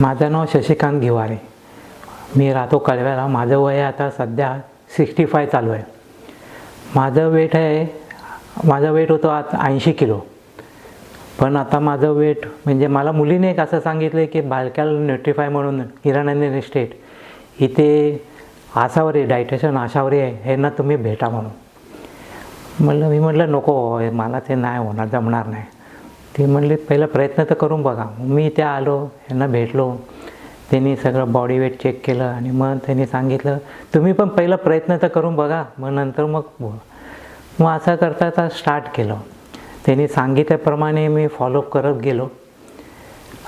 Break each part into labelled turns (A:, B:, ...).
A: माझं नाव शशिकांत गिवारे. मी राहतो कळव्याला. माझं वय आता सध्या 65 चालू आहे. माझं वेट होतं आता 80 किलो. पण आता माझं वेट म्हणजे मला मुलीने एक असं सांगितलं आहे की बालकाल न्यूट्रीफाय म्हणून हिरानंदिनी इस्टेट इथे आसावरी आहे, डायटिशियन आशावरी आहे, ह्यांना तुम्ही भेटा म्हणून. मी म्हटलं नको, मला ते नाही होणार, जमणार नाही. ती म्हणली पहिला प्रयत्न तर करून बघा. मी इथे आलो, ह्यांना भेटलो. त्यांनी सगळं बॉडी वेट चेक केलं आणि मग त्यांनी सांगितलं तुम्ही पण पहिला प्रयत्न तर करून बघा, मग नंतर मग असं करता स्टार्ट केलं. त्यांनी सांगितल्याप्रमाणे मी फॉलोअप करत गेलो.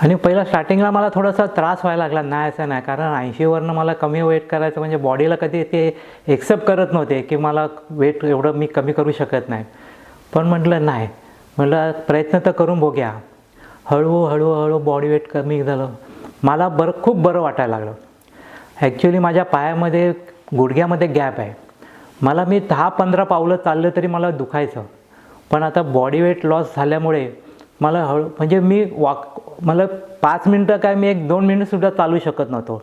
A: आणि पहिला स्टार्टिंगला मला थोडासा त्रास व्हायला लागला. नाही असं नाही, कारण 80वरनं मला कमी वेट करायचं म्हणजे बॉडीला कधी ते एक्सेप्ट करत नव्हते की मला वेट एवढं मी कमी करू शकत नाही. पण म्हटलं नाही, म्हटलं प्रयत्न तर करून बघूया. हळूहळू बॉडी वेट कमी झालं. मला खूप बरं वाटायला लागलं. ॲक्च्युली माझ्या पायामध्ये गुडघ्यामध्ये गॅप आहे. मी 10-15 पावलं चाललं तरी मला दुखायचं. पण आता बॉडी वेट लॉस झाल्यामुळे मला म्हणजे मला 5 मिनटं काय, मी 1-2 मिनिटसुद्धा चालू शकत नव्हतो.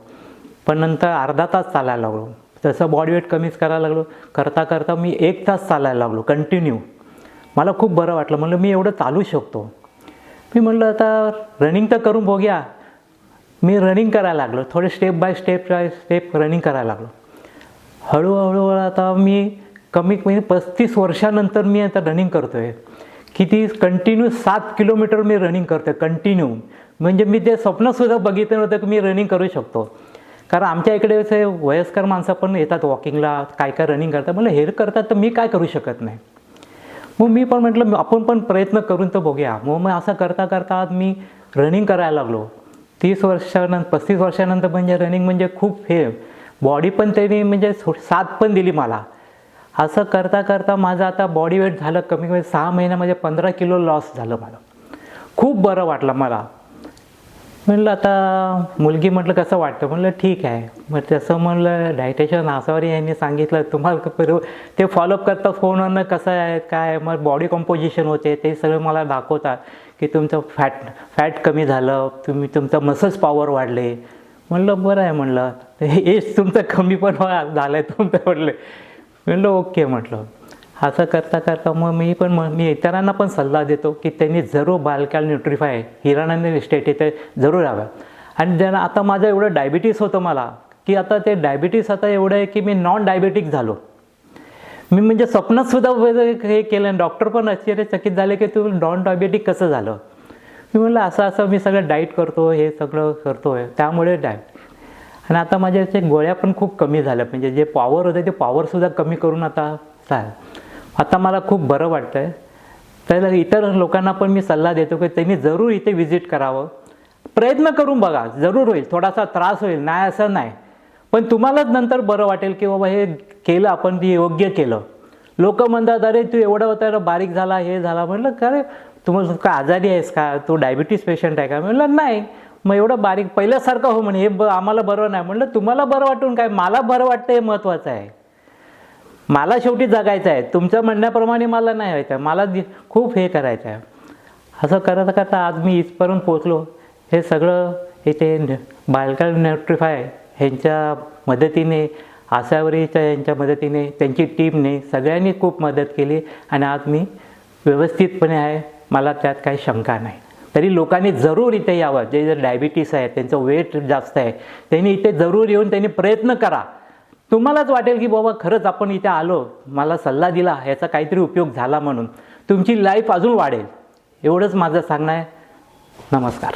A: पण नंतर अर्धा तास चालायला लागलो. तसं बॉडी वेट कमीच करायला लागलो. करता मी 1 तास चालायला लागलो कंटिन्यू. मला खूप बरं वाटलं. म्हणलं मी एवढं चालू शकतो. मी म्हटलं आता रनिंग तर करून बघूया. मी रनिंग करायला लागलो. थोडे स्टेप बाय स्टेप रनिंग करायला लागलो. हळूहळू आता मी कमीत कमी 35 वर्षानंतर मी आता रनिंग करतो आहे. किती कंटिन्यू 7 किलोमीटर मी रनिंग करतो आहे कंटिन्यू. म्हणजे मी ते स्वप्नसुद्धा बघितलं नव्हतं की मी रनिंग करू शकतो. कारण आमच्या इकडे असे वयस्कर माणसं पण येतात वॉकिंगला, काय रनिंग करतात. मला हे करतात तर मी काय करू शकत नाही. मग मी पण म्हटलं आपण पण प्रयत्न करून तर बघूया. मग असं करता आज मी रनिंग करायला लागलो. 35 वर्षानंतर म्हणजे रनिंग म्हणजे खूप बॉडी पण त्यांनी म्हणजे साथ पण दिली मला. असं करता माझं आता बॉडी वेट झालं कमी 6 महिन्यामध्ये 15 किलो लॉस झालं. मला खूप बरं वाटलं. मला म्हटलं आता मुलगी म्हटलं कसं वाटतं, म्हटलं ठीक आहे. मग तसं म्हणलं डायटिशियन आसावरी यांनी सांगितलं तुम्हाला ते फॉलोअप करता फोनवरनं कसं आहे काय, मग बॉडी कॉम्पोजिशन होते ते सगळं मला दाखवतात की तुमचं फॅट कमी झालं, तुमचं मसल्स पॉवर वाढले. म्हटलं बरं आहे. म्हटलं एज तुमचं कमी पण झालं आहे तुमचं. म्हटलं ओके. म्हटलं असं करता मग मी इतरांना पण सल्ला देतो की त्यांनी जरूर बालकाल न्यूट्रीफाय हिरानंदिनी इस्टेट इथे जरूर यावं. आणि ज्यांना आता माझं एवढं डायबिटीस होतं मला की आता ते डायबिटीस आता एवढं आहे की मी नॉन डायबेटिक झालो. मी म्हणजे स्वप्नातसुद्धा हे केलं. डॉक्टर पण आश्चर्यचकित झाले की तू नॉन डायबेटिक कसं झालं. मी म्हटलं असं मी सगळं डाईट करतो, हे सगळं करतो आहे त्यामुळे डाएट. आणि आता माझ्या गोळ्या पण खूप कमी झाल्या. म्हणजे जे पॉवर होते ते पॉवरसुद्धा कमी करून आता मला खूप बरं वाटतं आहे. तर इतर लोकांना पण मी सल्ला देतो की त्यांनी जरूर इथे व्हिजिट करावं. प्रयत्न करून बघा, जरूर होईल. थोडासा त्रास होईल, नाही असं नाही, पण तुम्हालाच नंतर बरं वाटेल की बाबा हे केलं आपण, ते योग्य केलं. लोक म्हणतात अरे तू एवढं होतं बारीक झाला, हे झाला. म्हटलं का रे तुम्हाला का आजारी आहेस का, तू डायबिटीस पेशंट आहे का. म्हटलं नाही. मग एवढं बारीक पहिल्यासारखं हो म्हणे, हे आम्हाला बरं नाही. म्हटलं तुम्हाला बरं वाटून काय, मला बरं वाटतं हे महत्त्वाचं आहे. मला शेवटी जगायचं आहे. तुमच्या म्हणण्याप्रमाणे मला नाही व्हायचं आहे. मला खूप हे करायचं आहे. असं करता आज मी इथपर्यंत पोचलो. हे सगळं इथे बालकाल न्यूट्रीफाय ह्यांच्या मदतीने, आसावरीच्या यांच्या मदतीने, त्यांची टीमने सगळ्यांनी खूप मदत केली. आणि आज मी व्यवस्थितपणे आहे. मला त्यात काही शंका नाही. तरी लोकांनी जरूर इथे यावं. जे डायबिटीस आहे, त्यांचं वेट जास्त आहे, त्यांनी इथे जरूर येऊन त्यांनी प्रयत्न करा. तुम्हालाच वाटेल की बाबा खरंच आपण इथे आलो, मला सल्ला दिला, ह्याचा काहीतरी उपयोग झाला म्हणून तुमची लाईफ अजून वाढेल. एवढंच माझं सांगणं आहे. नमस्कार.